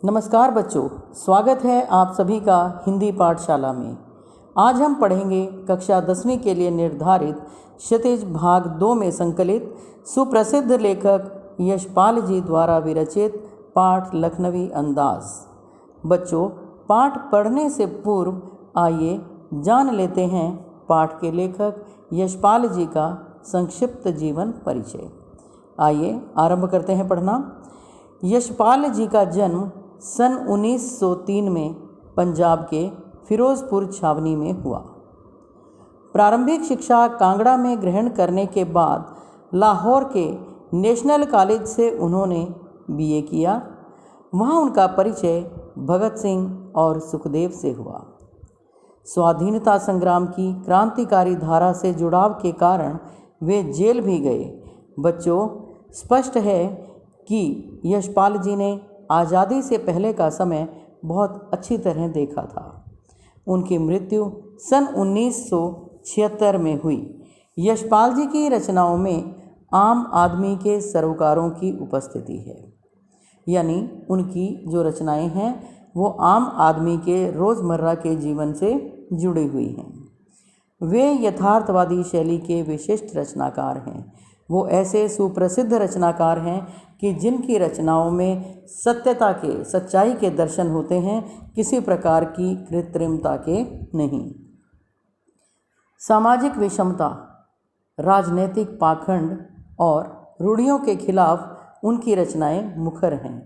नमस्कार बच्चों, स्वागत है आप सभी का हिंदी पाठशाला में। आज हम पढ़ेंगे कक्षा 10वीं के लिए निर्धारित क्षितिज भाग 2 में संकलित सुप्रसिद्ध लेखक यशपाल जी द्वारा विरचित पाठ लखनवी अंदाज। बच्चों, पाठ पढ़ने से पूर्व आइए जान लेते हैं पाठ के लेखक यशपाल जी का संक्षिप्त जीवन परिचय। आइए आरंभ करते हैं पढ़ना। यशपाल जी का जन्म सन 1903 में पंजाब के फिरोजपुर छावनी में हुआ। प्रारंभिक शिक्षा कांगड़ा में ग्रहण करने के बाद लाहौर के नेशनल कॉलेज से उन्होंने बीए किया। वहाँ उनका परिचय भगत सिंह और सुखदेव से हुआ। स्वाधीनता संग्राम की क्रांतिकारी धारा से जुड़ाव के कारण वे जेल भी गए। बच्चों, स्पष्ट है कि यशपाल जी ने आज़ादी से पहले का समय बहुत अच्छी तरह देखा था। उनकी मृत्यु सन 1976 में हुई। यशपाल जी की रचनाओं में आम आदमी के सरोकारों की उपस्थिति है, यानी उनकी जो रचनाएं हैं वो आम आदमी के रोज़मर्रा के जीवन से जुड़ी हुई हैं। वे यथार्थवादी शैली के विशिष्ट रचनाकार हैं। वो ऐसे सुप्रसिद्ध रचनाकार हैं कि जिनकी रचनाओं में सच्चाई के दर्शन होते हैं, किसी प्रकार की कृत्रिमता के नहीं। सामाजिक विषमता, राजनीतिक पाखंड और रूढ़ियों के खिलाफ उनकी रचनाएं मुखर हैं।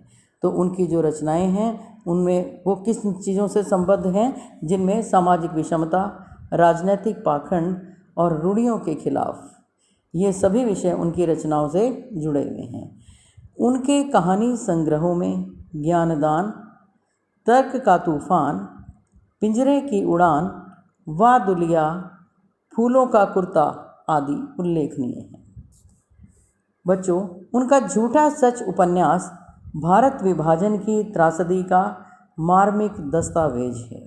तो उनकी जो रचनाएं हैं उनमें वो किस चीज़ों से संबद्ध हैं, जिनमें सामाजिक विषमता, राजनीतिक पाखंड और रूढ़ियों के खिलाफ, ये सभी विषय उनकी रचनाओं से जुड़े हुए हैं। उनके कहानी संग्रहों में ज्ञानदान, तर्क का तूफान, पिंजरे की उड़ान, वाह दुलिया, फूलों का कुर्ता आदि उल्लेखनीय हैं। बच्चों, उनका झूठा सच उपन्यास भारत विभाजन की त्रासदी का मार्मिक दस्तावेज है।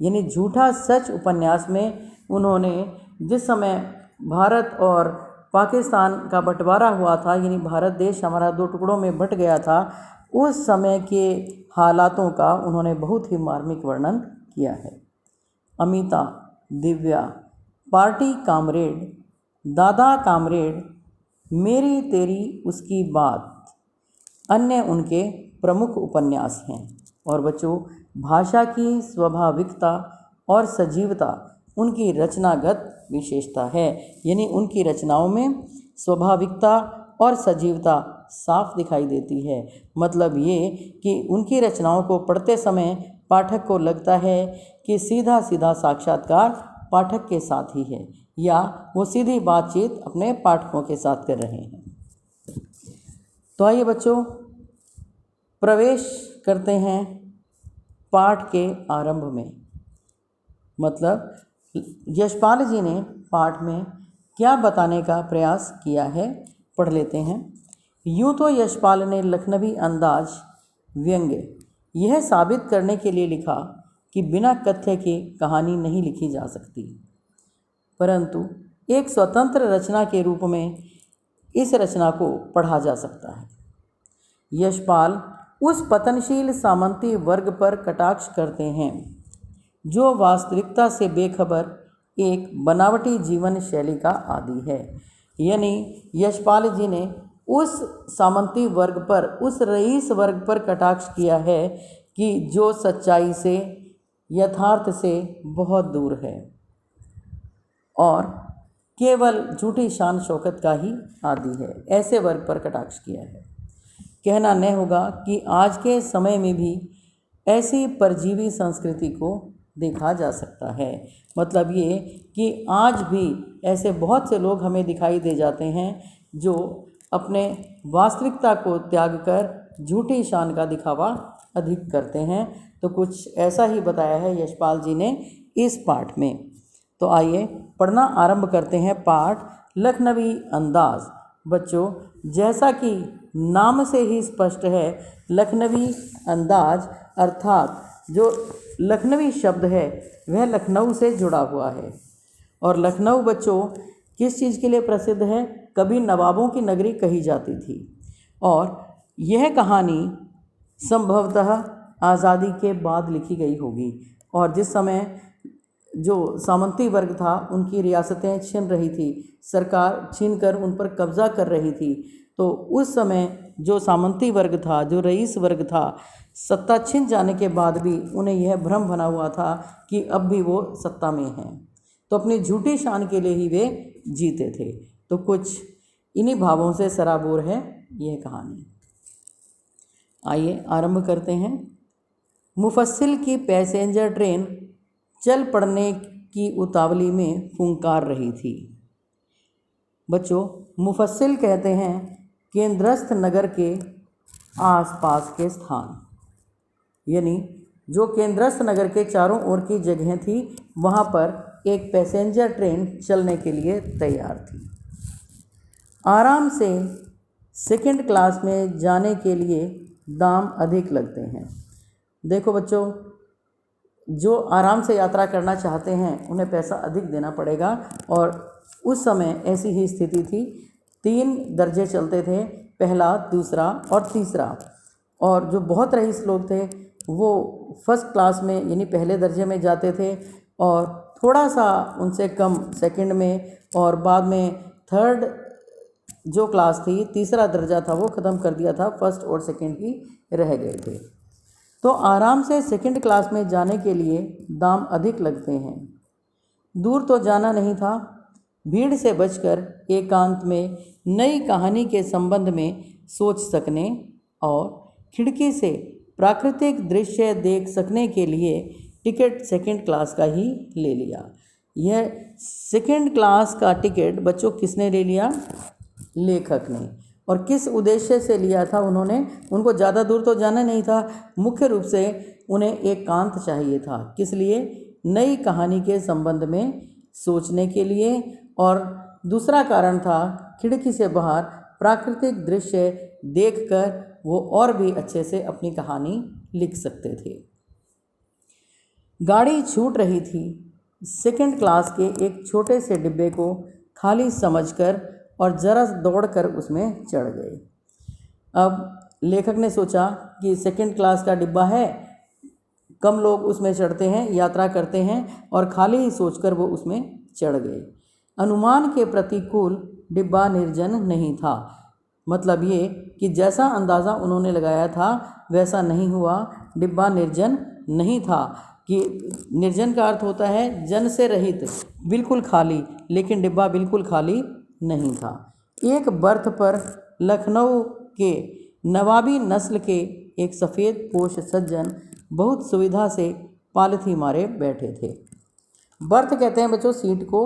यानी झूठा सच उपन्यास में उन्होंने जिस समय भारत और पाकिस्तान का बंटवारा हुआ था, यानी भारत देश हमारा 2 टुकड़ों में बंट गया था, उस समय के हालातों का उन्होंने बहुत ही मार्मिक वर्णन किया है। अमिता, दिव्या, पार्टी कामरेड, दादा कामरेड, मेरी तेरी उसकी बात अन्य उनके प्रमुख उपन्यास हैं। और बच्चों, भाषा की स्वाभाविकता और सजीवता उनकी रचनागत विशेषता है। यानी उनकी रचनाओं में स्वाभाविकता और सजीवता साफ दिखाई देती है। मतलब ये कि उनकी रचनाओं को पढ़ते समय पाठक को लगता है कि सीधा सीधा साक्षात्कार पाठक के साथ ही है, या वो सीधी बातचीत अपने पाठकों के साथ कर रहे हैं। तो आइए बच्चों, प्रवेश करते हैं पाठ के आरंभ में। मतलब यशपाल जी ने पाठ में क्या बताने का प्रयास किया है, पढ़ लेते हैं। यूँ तो यशपाल ने लखनवी अंदाज व्यंग्य यह साबित करने के लिए लिखा कि बिना कथ्य के कहानी नहीं लिखी जा सकती, परंतु एक स्वतंत्र रचना के रूप में इस रचना को पढ़ा जा सकता है। यशपाल उस पतनशील सामंती वर्ग पर कटाक्ष करते हैं जो वास्तविकता से बेखबर एक बनावटी जीवन शैली का आदी है। यानी यशपाल जी ने उस सामंती वर्ग पर, उस रईस वर्ग पर कटाक्ष किया है कि जो सच्चाई से, यथार्थ से बहुत दूर है और केवल झूठी शान शौकत का ही आदी है। ऐसे वर्ग पर कटाक्ष किया है। कहना न होगा कि आज के समय में भी ऐसी परजीवी संस्कृति को देखा जा सकता है। मतलब ये कि आज भी ऐसे बहुत से लोग हमें दिखाई दे जाते हैं जो अपने वास्तविकता को त्याग कर झूठी शान का दिखावा अधिक करते हैं। तो कुछ ऐसा ही बताया है यशपाल जी ने इस पाठ में। तो आइए पढ़ना आरंभ करते हैं पाठ लखनवी अंदाज। बच्चों, जैसा कि नाम से ही स्पष्ट है, लखनवी अंदाज अर्थात जो लखनवी शब्द है वह लखनऊ से जुड़ा हुआ है। और लखनऊ बच्चों किस चीज़ के लिए प्रसिद्ध है? कभी नवाबों की नगरी कही जाती थी। और यह कहानी संभवतः आज़ादी के बाद लिखी गई होगी। और जिस समय जो सामंती वर्ग था उनकी रियासतें छिन रही थी, सरकार छीन कर उन पर कब्ज़ा कर रही थी, तो उस समय जो सामंती वर्ग था, जो रईस वर्ग था, सत्ता छिन जाने के बाद भी उन्हें यह भ्रम बना हुआ था कि अब भी वो सत्ता में हैं, तो अपनी झूठी शान के लिए ही वे जीते थे। तो कुछ इन्हीं भावों से सराबोर है यह कहानी। आइए आरंभ करते हैं। मुफस्सिल की पैसेंजर ट्रेन चल पड़ने की उतावली में फुंकार रही थी। बच्चों, मुफस्सिल कहते हैं केंद्रस्थ नगर के आसपास के स्थान, यानी जो केंद्रस्थ नगर के चारों ओर की जगह थी वहाँ पर एक पैसेंजर ट्रेन चलने के लिए तैयार थी। आराम से सेकंड क्लास में जाने के लिए दाम अधिक लगते हैं। देखो बच्चों, जो आराम से यात्रा करना चाहते हैं उन्हें पैसा अधिक देना पड़ेगा, और उस समय ऐसी ही स्थिति थी। 3 दर्जे चलते थे, पहला, दूसरा और तीसरा, और जो बहुत रईस लोग थे वो फर्स्ट क्लास में यानी पहले दर्जे में जाते थे, और थोड़ा सा उनसे कम सेकंड में, और बाद में थर्ड जो क्लास थी, तीसरा दर्जा था, वो ख़त्म कर दिया था, फर्स्ट और सेकंड ही रह गए थे। तो आराम से सेकंड क्लास में जाने के लिए दाम अधिक लगते हैं। दूर तो जाना नहीं था, भीड़ से बचकर एकांत में नई कहानी के संबंध में सोच सकने और खिड़की से प्राकृतिक दृश्य देख सकने के लिए टिकट सेकंड क्लास का ही ले लिया। यह सेकंड क्लास का टिकट बच्चों किसने ले लिया? लेखक ने। और किस उद्देश्य से लिया था उन्होंने? उनको ज़्यादा दूर तो जाना नहीं था, मुख्य रूप से उन्हें एकांत चाहिए था। किस लिए? नई कहानी के संबंध में सोचने के लिए, और दूसरा कारण था खिड़की से बाहर प्राकृतिक दृश्य देखकर वो और भी अच्छे से अपनी कहानी लिख सकते थे। गाड़ी छूट रही थी। सेकंड क्लास के एक छोटे से डिब्बे को खाली समझकर और जरा दौड़कर उसमें चढ़ गए। अब लेखक ने सोचा कि सेकंड क्लास का डिब्बा है, कम लोग उसमें चढ़ते हैं, यात्रा करते हैं, और खाली ही सोचकर वो उसमें चढ़ गए। अनुमान के प्रतिकूल डिब्बा निर्जन नहीं था। मतलब ये कि जैसा अंदाज़ा उन्होंने लगाया था वैसा नहीं हुआ। डिब्बा निर्जन नहीं था, कि निर्जन का अर्थ होता है जन से रहित, बिल्कुल खाली, लेकिन डिब्बा बिल्कुल खाली नहीं था। एक बर्थ पर लखनऊ के नवाबी नस्ल के एक सफ़ेद पोश सज्जन बहुत सुविधा से पालथी मारे बैठे थे। बर्थ कहते हैं बच्चों सीट को,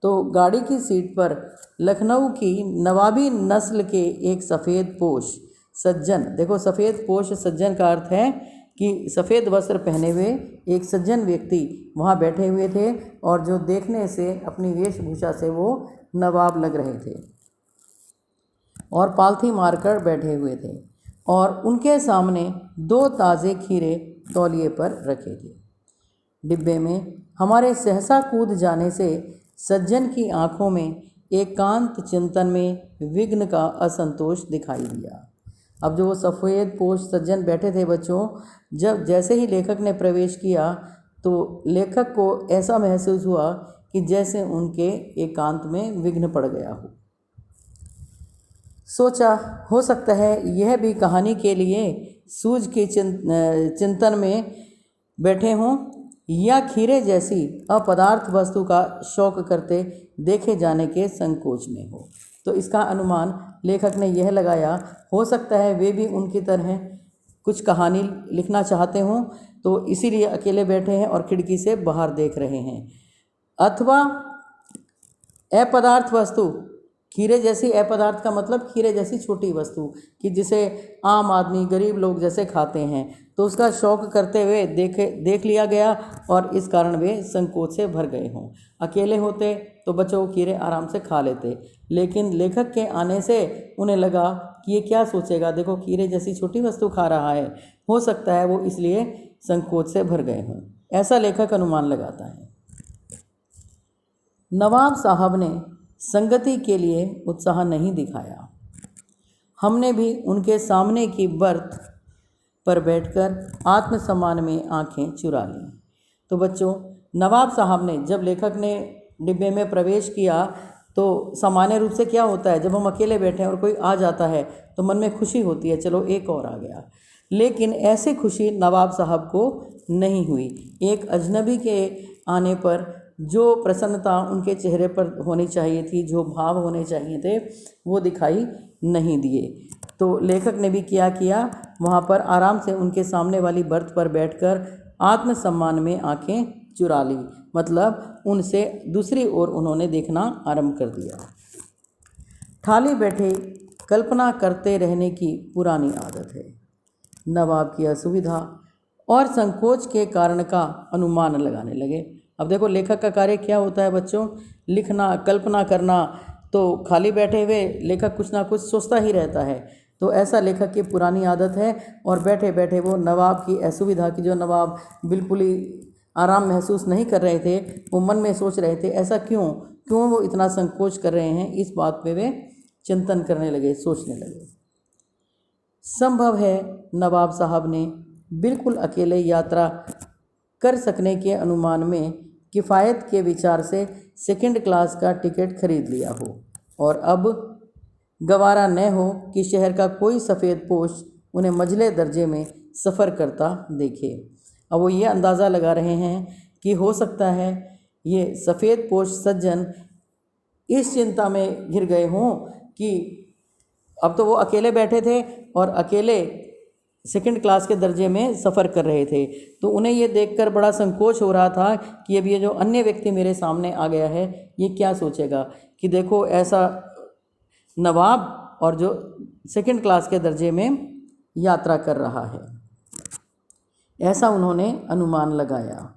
तो गाड़ी की सीट पर लखनऊ की नवाबी नस्ल के एक सफ़ेद पोश सज्जन, देखो सफ़ेद पोश सज्जन का अर्थ है कि सफ़ेद वस्त्र पहने हुए एक सज्जन व्यक्ति वहाँ बैठे हुए थे, और जो देखने से अपनी वेशभूषा से वो नवाब लग रहे थे, और पालथी मारकर बैठे हुए थे, और उनके सामने 2 ताज़े खीरे तौलिए पर रखे थे। डिब्बे में हमारे सहसा कूद जाने से सज्जन की आंखों में एकांत चिंतन में विघ्न का असंतोष दिखाई दिया। अब जो वो सफ़ेद पोश सज्जन बैठे थे बच्चों, जब जैसे ही लेखक ने प्रवेश किया तो लेखक को ऐसा महसूस हुआ कि जैसे उनके एकांत में विघ्न पड़ गया हो। सोचा हो सकता है यह भी कहानी के लिए सूझ के चिंतन में बैठे हों, या खीरे जैसी अपदार्थ वस्तु का शौक करते देखे जाने के संकोच में हो। तो इसका अनुमान लेखक ने यह लगाया, हो सकता है वे भी उनकी तरह कुछ कहानी लिखना चाहते हों, तो इसीलिए अकेले बैठे हैं और खिड़की से बाहर देख रहे हैं। अथवा अपदार्थ वस्तु, खीरे जैसी, अपदार्थ का मतलब खीरे जैसी छोटी वस्तु, कि जिसे आम आदमी गरीब लोग जैसे खाते हैं, तो उसका शौक करते हुए देख लिया गया, और इस कारण वे संकोच से भर गए हों। अकेले होते तो बच्चों को खीरे आराम से खा लेते, लेकिन लेखक के आने से उन्हें लगा कि ये क्या सोचेगा, देखो खीरे जैसी छोटी वस्तु खा रहा है, हो सकता है वो इसलिए संकोच से भर गए हों, ऐसा लेखक अनुमान लगाता है। नवाब साहब ने संगति के लिए उत्साह नहीं दिखाया। हमने भी उनके सामने की बर्थ पर बैठकर आत्मसम्मान में आंखें चुरा लीं। तो बच्चों, नवाब साहब ने, जब लेखक ने डिब्बे में प्रवेश किया तो सामान्य रूप से क्या होता है, जब हम अकेले बैठे हैं और कोई आ जाता है तो मन में खुशी होती है, चलो एक और आ गया। लेकिन ऐसी खुशी नवाब साहब को नहीं हुई। एक अजनबी के आने पर जो प्रसन्नता उनके चेहरे पर होनी चाहिए थी, जो भाव होने चाहिए थे, वो दिखाई नहीं दिए। तो लेखक ने भी क्या किया, वहाँ पर आराम से उनके सामने वाली बर्थ पर बैठकर आत्मसम्मान में आंखें चुरा ली, मतलब उनसे दूसरी ओर उन्होंने देखना आरंभ कर दिया। ठाली बैठे कल्पना करते रहने की पुरानी आदत है। नवाब की असुविधा और संकोच के कारण का अनुमान लगाने लगे। अब देखो, लेखक का कार्य क्या होता है बच्चों, लिखना, कल्पना करना। तो खाली बैठे हुए लेखक कुछ ना कुछ सोचता ही रहता है। तो ऐसा लेखक की पुरानी आदत है। और बैठे बैठे वो नवाब की असुविधा की, जो नवाब बिल्कुल ही आराम महसूस नहीं कर रहे थे, वो मन में सोच रहे थे, ऐसा क्यों वो इतना संकोच कर रहे हैं। इस बात पे वे चिंतन करने लगे, सोचने लगे। संभव है नवाब साहब ने बिल्कुल अकेले यात्रा कर सकने के अनुमान में किफ़ायत के विचार से सेकंड क्लास का टिकट खरीद लिया हो और अब गवारा न हो कि शहर का कोई सफ़ेद पोश उन्हें मंझले दर्जे में सफ़र करता देखे। अब वो ये अंदाज़ा लगा रहे हैं कि हो सकता है ये सफ़ेद पोश सज्जन इस चिंता में घिर गए हों कि अब तो वो अकेले बैठे थे और अकेले सेकंड क्लास के दर्जे में सफ़र कर रहे थे। तो उन्हें ये देखकर बड़ा संकोच हो रहा था कि अब ये जो अन्य व्यक्ति मेरे सामने आ गया है, ये क्या सोचेगा कि देखो ऐसा नवाब और जो सेकंड क्लास के दर्जे में यात्रा कर रहा है, ऐसा उन्होंने अनुमान लगाया।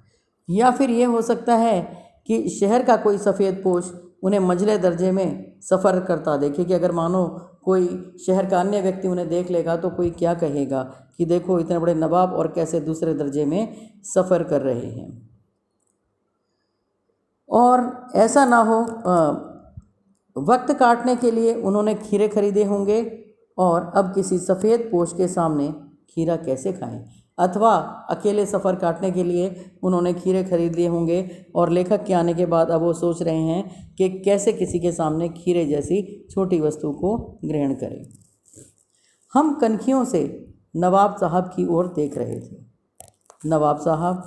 या फिर ये हो सकता है कि शहर का कोई सफ़ेद पोश उन्हें मंझले दर्जे में सफ़र करता देखे, कि अगर मानो कोई शहर का अन्य व्यक्ति उन्हें देख लेगा तो कोई क्या कहेगा कि देखो इतने बड़े नवाब और कैसे दूसरे दर्जे में सफ़र कर रहे हैं। और ऐसा ना हो, वक्त काटने के लिए उन्होंने खीरे खरीदे होंगे और अब किसी सफ़ेद पोश के सामने खीरा कैसे खाएं, अथवा अकेले सफ़र काटने के लिए उन्होंने खीरे खरीद लिए होंगे और लेखक के आने के बाद अब वो सोच रहे हैं कि कैसे किसी के सामने खीरे जैसी छोटी वस्तु को ग्रहण करें। हम कनखियों से नवाब साहब की ओर देख रहे थे। नवाब साहब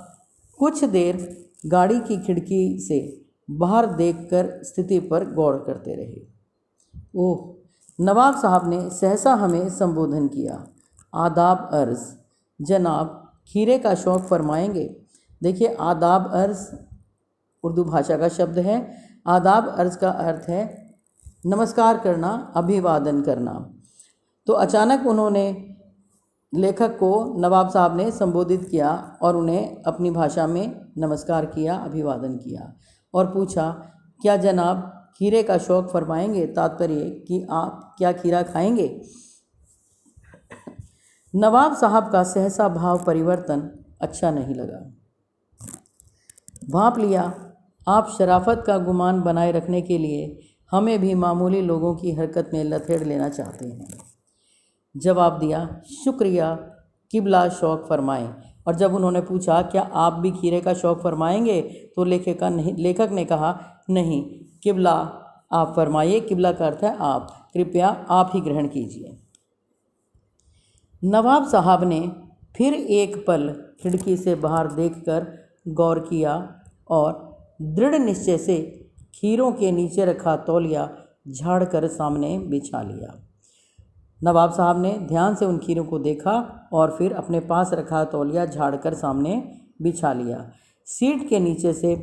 कुछ देर गाड़ी की खिड़की से बाहर देखकर स्थिति पर गौर करते रहे। ओह, नवाब साहब ने सहसा हमें संबोधन किया। आदाब अर्ज़, जनाब खीरे का शौक़ फरमाएंगे। देखिए, आदाब अर्ज़ उर्दू भाषा का शब्द है। आदाब अर्ज़ का अर्थ है नमस्कार करना, अभिवादन करना। तो अचानक उन्होंने लेखक को नवाब साहब ने संबोधित किया और उन्हें अपनी भाषा में नमस्कार किया, अभिवादन किया और पूछा, क्या जनाब खीरे का शौक़ फरमाएंगे? तात्पर्य कि आप क्या खीरा खाएंगे? नवाब साहब का सहसा भाव परिवर्तन अच्छा नहीं लगा। भांप लिया, आप शराफत का गुमान बनाए रखने के लिए हमें भी मामूली लोगों की हरकत में लथेड़ लेना चाहते हैं। जवाब दिया, शुक्रिया, किबला शौक़ फरमाएं। और जब उन्होंने पूछा, क्या आप भी खीरे का शौक़ फरमाएंगे, तो लेखक ने कहा, नहीं, किबला आप फरमाइए। किबला का अर्थ है आप, कृपया आप ही ग्रहण कीजिए। नवाब साहब ने फिर एक पल खिड़की से बाहर देखकर गौर किया और दृढ़ निश्चय से खीरों के नीचे रखा तौलिया झाड़कर सामने बिछा लिया। नवाब साहब ने ध्यान से उन खीरों को देखा और फिर अपने पास रखा तौलिया झाड़कर सामने बिछा लिया। सीट के नीचे से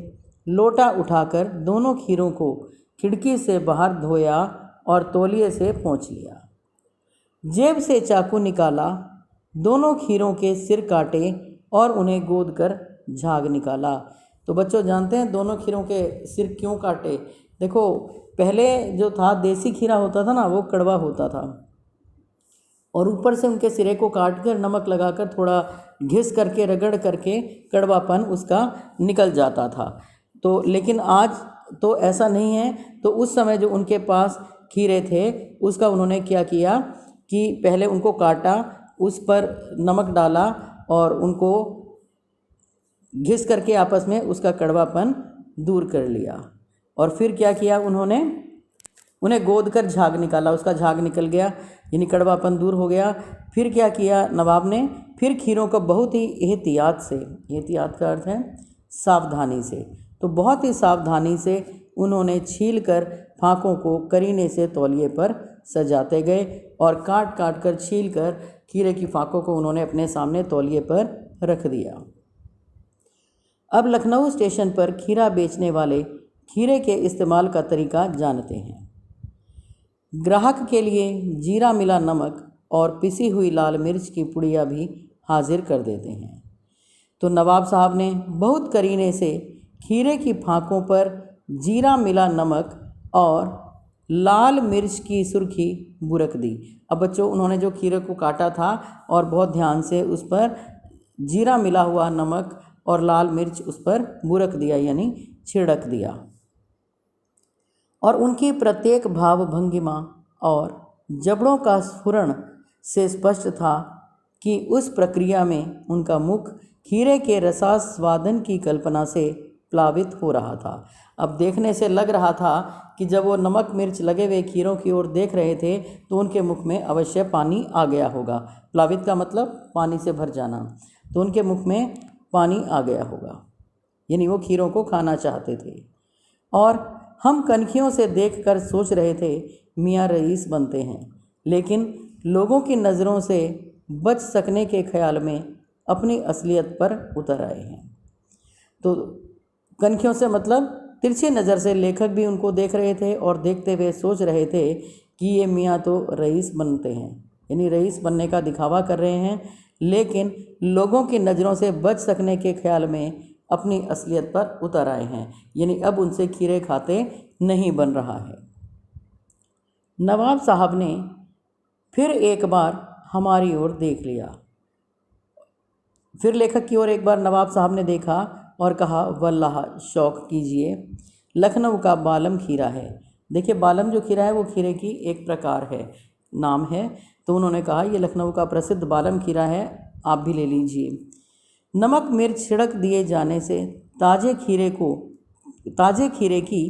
लोटा उठाकर दोनों खीरों को खिड़की से बाहर धोया और तौलिए से पोंछ लिया। जेब से चाकू निकाला, दोनों खीरों के सिर काटे और उन्हें गोद कर झाग निकाला। तो बच्चों जानते हैं दोनों खीरों के सिर क्यों काटे? देखो, पहले जो था देसी खीरा होता था ना, वो कड़वा होता था और ऊपर से उनके सिरे को काट कर नमक लगाकर थोड़ा घिस करके रगड़ करके कड़वापन उसका निकल जाता था। तो लेकिन आज तो ऐसा नहीं है। तो उस समय जो उनके पास खीरे थे उसका उन्होंने क्या किया कि पहले उनको काटा, उस पर नमक डाला और उनको घिस करके आपस में उसका कड़वापन दूर कर लिया। और फिर क्या किया उन्होंने, उन्हें गोद कर झाग निकाला, उसका झाग निकल गया, यानी कड़वापन दूर हो गया। फिर क्या किया नवाब ने, फिर खीरों को बहुत ही एहतियात से, एहतियात का अर्थ है सावधानी से, तो बहुत ही सावधानी से उन्होंने छील कर फाँकों को करीने से तौलिए पर सजाते गए और काट काट कर छील कर खीरे की फाँकों को उन्होंने अपने सामने तौलिए पर रख दिया। अब लखनऊ स्टेशन पर खीरा बेचने वाले खीरे के इस्तेमाल का तरीका जानते हैं। ग्राहक के लिए जीरा मिला नमक और पिसी हुई लाल मिर्च की पुड़िया भी हाजिर कर देते हैं। तो नवाब साहब ने बहुत करीने से खीरे की फाँकों पर जीरा मिला नमक और लाल मिर्च की सुर्खी बुरक दी। अब बच्चों उन्होंने जो खीरे को काटा था और बहुत ध्यान से उस पर जीरा मिला हुआ नमक और लाल मिर्च उस पर बुरक दिया, यानी छिड़क दिया। और उनकी प्रत्येक भाव भंगिमा और जबड़ों का स्फुरण से स्पष्ट था कि उस प्रक्रिया में उनका मुख खीरे के रसास्वादन की कल्पना से प्लावित हो रहा था। अब देखने से लग रहा था कि जब वो नमक मिर्च लगे हुए खीरों की ओर देख रहे थे तो उनके मुख में अवश्य पानी आ गया होगा। प्लावित का मतलब पानी से भर जाना, तो उनके मुख में पानी आ गया होगा, यानी वो खीरों को खाना चाहते थे। और हम कनखियों से देखकर सोच रहे थे मियाँ रईस बनते हैं, लेकिन लोगों की नज़रों से बच सकने के ख्याल में अपनी असलियत पर उतर आए हैं। तो कनखियों से मतलब तिरछी नज़र से लेखक भी उनको देख रहे थे और देखते हुए सोच रहे थे कि ये मियाँ तो रईस बनते हैं, यानी रईस बनने का दिखावा कर रहे हैं, लेकिन लोगों की नज़रों से बच सकने के ख्याल में अपनी असलियत पर उतर आए हैं, यानी अब उनसे खीरे खाते नहीं बन रहा है। नवाब साहब ने फिर एक बार हमारी ओर देख लिया। फिर लेखक की ओर एक बार नवाब साहब ने देखा और कहा, वल्लाह शौक़ कीजिए, लखनऊ का बालम खीरा है। देखिए बालम जो खीरा है वो खीरे की एक प्रकार है, नाम है। तो उन्होंने कहा ये लखनऊ का प्रसिद्ध बालम खीरा है, आप भी ले लीजिए। नमक मिर्च छिड़क दिए जाने से ताज़े खीरे की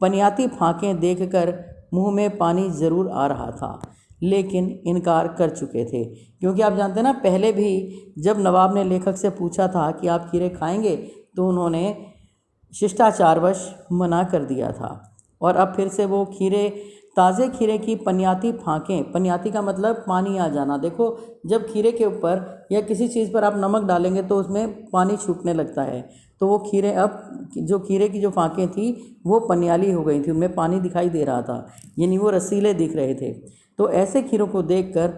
पनियाती फाँकें देखकर मुंह में पानी ज़रूर आ रहा था, लेकिन इनकार कर चुके थे, क्योंकि आप जानते हैं ना पहले भी जब नवाब ने लेखक से पूछा था कि आप खीरे खाएंगे तो उन्होंने शिष्टाचारवश मना कर दिया था। और अब फिर से वो ताज़े खीरे की पनियाती फाँकें, पनियाती का मतलब पानी आ जाना। देखो जब खीरे के ऊपर या किसी चीज़ पर आप नमक डालेंगे तो उसमें पानी छूटने लगता है, तो वो खीरे अब जो खीरे की जो फाँकें थी वो पनियाली हो गई थी, उनमें पानी दिखाई दे रहा था, यानी वो रसीले दिख रहे थे। तो ऐसे खीरों को देखकर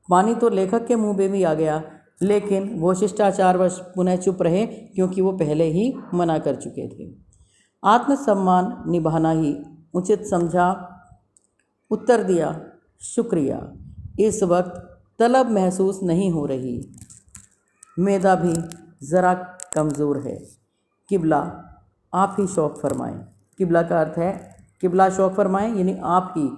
पानी तो लेखक के मुंह में भी आ गया, लेकिन वो शिष्टाचारवश पुनः चुप रहे, क्योंकि वो पहले ही मना कर चुके थे। आत्मसम्मान निभाना ही उचित समझा, उत्तर दिया, शुक्रिया, इस वक्त तलब महसूस नहीं हो रही, मैदा भी ज़रा कमज़ोर है। किबला आप ही शौक़ फरमाएं। किबला का अर्थ है किबला शौक़ फरमाएं, यानी आप ही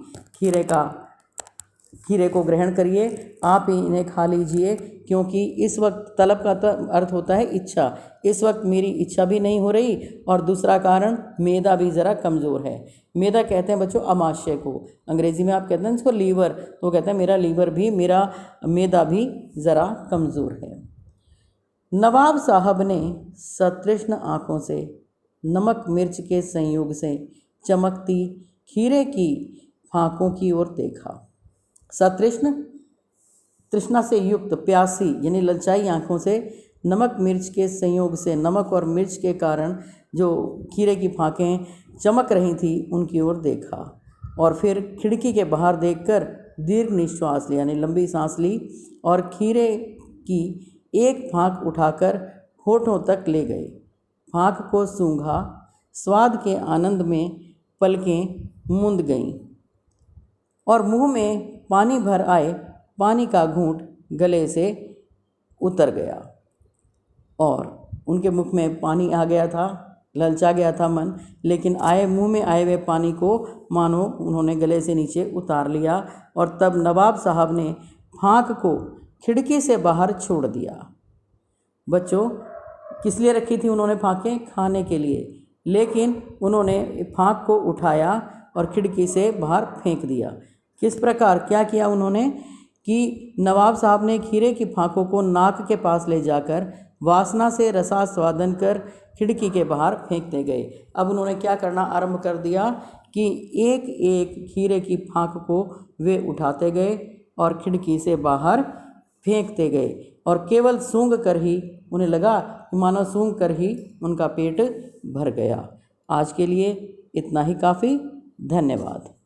खीरे को ग्रहण करिए, आप ही इन्हें खा लीजिए, क्योंकि इस वक्त तलब का अर्थ होता है इच्छा, इस वक्त मेरी इच्छा भी नहीं हो रही, और दूसरा कारण मैदा भी ज़रा कमज़ोर है। मैदा कहते हैं बच्चों अमाशय को, अंग्रेज़ी में आप कहते हैं इसको लीवर, तो कहते हैं मेरा मैदा भी ज़रा कमज़ोर है। नवाब साहब ने सतृष्ण आँखों से नमक मिर्च के संयोग से चमकती खीरे की फाँकों की ओर देखा। सतृष्ण, तृष्णा से युक्त, प्यासी यानी ललचाई आँखों से नमक मिर्च के संयोग से, नमक और मिर्च के कारण जो खीरे की फाँकें चमक रही थी उनकी ओर देखा, और फिर खिड़की के बाहर देखकर दीर्घ निश्वास लिया, यानी लंबी सांस ली, और खीरे की एक फाँक उठाकर होठों तक ले गए। फाँक को सूंघा, स्वाद के आनंद में पलकें मूंद गईं और मुंह में पानी भर आए, पानी का घूंट गले से उतर गया और उनके मुख में पानी आ गया था, ललचा गया था मन, लेकिन मुंह में आए हुए पानी को मानो उन्होंने गले से नीचे उतार लिया। और तब नवाब साहब ने फाँक को खिड़की से बाहर छोड़ दिया। बच्चों, किस लिए रखी थी उन्होंने फाँकें? खाने के लिए। लेकिन उन्होंने फाँक को उठाया और खिड़की से बाहर फेंक दिया। किस प्रकार क्या किया उन्होंने कि नवाब साहब ने खीरे की फाँकों को नाक के पास ले जाकर वासना से रसास्वादन कर खिड़की के बाहर फेंकते गए। अब उन्होंने क्या करना आरंभ कर दिया कि एक एक खीरे की फाँक को वे उठाते गए और खिड़की से बाहर फेंकते गए, और केवल सूंघ कर ही उन्हें लगा कि मानो सूंघ कर ही उनका पेट भर गया। आज के लिए इतना ही काफ़ी। धन्यवाद।